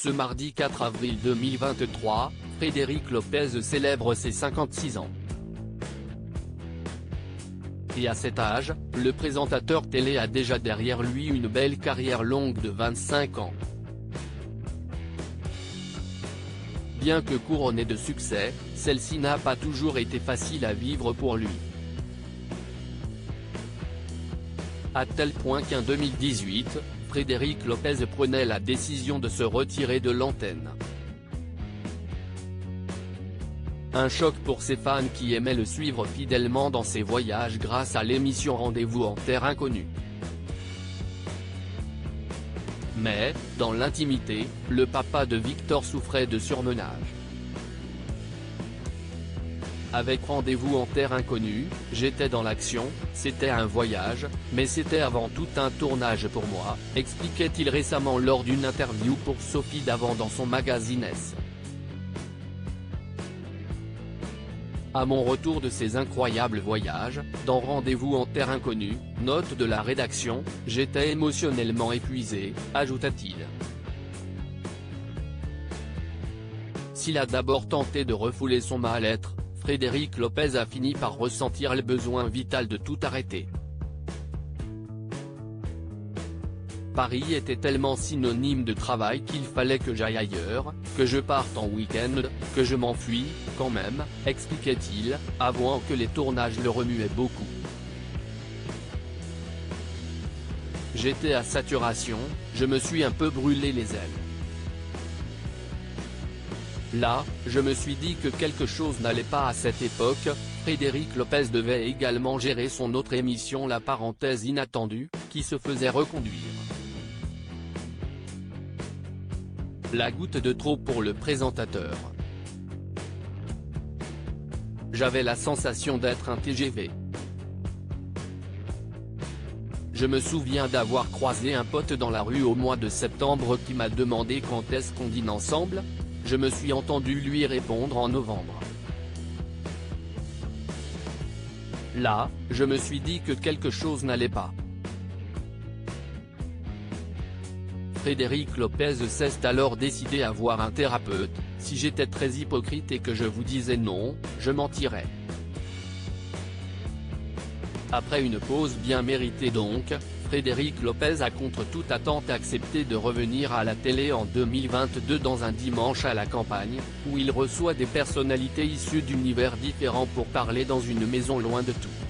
Ce mardi 4 avril 2023, Frédéric Lopez célèbre ses 56 ans. Et à cet âge, le présentateur télé a déjà derrière lui une belle carrière longue de 25 ans. Bien que couronnée de succès, celle-ci n'a pas toujours été facile à vivre pour lui. À tel point qu'en 2018, Frédéric Lopez prenait la décision de se retirer de l'antenne. Un choc pour ses fans qui aimaient le suivre fidèlement dans ses voyages grâce à l'émission Rendez-vous en terre inconnue. Mais, dans l'intimité, le papa de Victor souffrait de surmenage. Avec Rendez-vous en terre inconnue, j'étais dans l'action, c'était un voyage, mais c'était avant tout un tournage pour moi, expliquait-il récemment lors d'une interview pour Sophie Davant dans son magazine S. À mon retour de ces incroyables voyages, dans Rendez-vous en terre inconnue, note de la rédaction, j'étais émotionnellement épuisé, ajouta-t-il. S'il a d'abord tenté de refouler son mal-être, Frédéric Lopez a fini par ressentir le besoin vital de tout arrêter. Paris était tellement synonyme de travail qu'il fallait que j'aille ailleurs, que je parte en week-end, que je m'enfuis, quand même, expliquait-il, avouant que les tournages le remuaient beaucoup. J'étais à saturation, je me suis un peu brûlé les ailes. Là, je me suis dit que quelque chose n'allait pas à cette époque. Frédéric Lopez devait également gérer son autre émission La Parenthèse Inattendue, qui se faisait reconduire. La goutte de trop pour le présentateur. J'avais la sensation d'être un TGV. Je me souviens d'avoir croisé un pote dans la rue au mois de septembre qui m'a demandé quand est-ce qu'on dîne ensemble. Je me suis entendu lui répondre en novembre. Là, je me suis dit que quelque chose n'allait pas. Frédéric Lopez s'est alors décidé à voir un thérapeute. Si j'étais très hypocrite et que je vous disais non, je mentirais. Après une pause bien méritée donc, Frédéric Lopez a contre toute attente accepté de revenir à la télé en 2022 dans un dimanche à la campagne, où il reçoit des personnalités issues d'univers différents pour parler dans une maison loin de tout.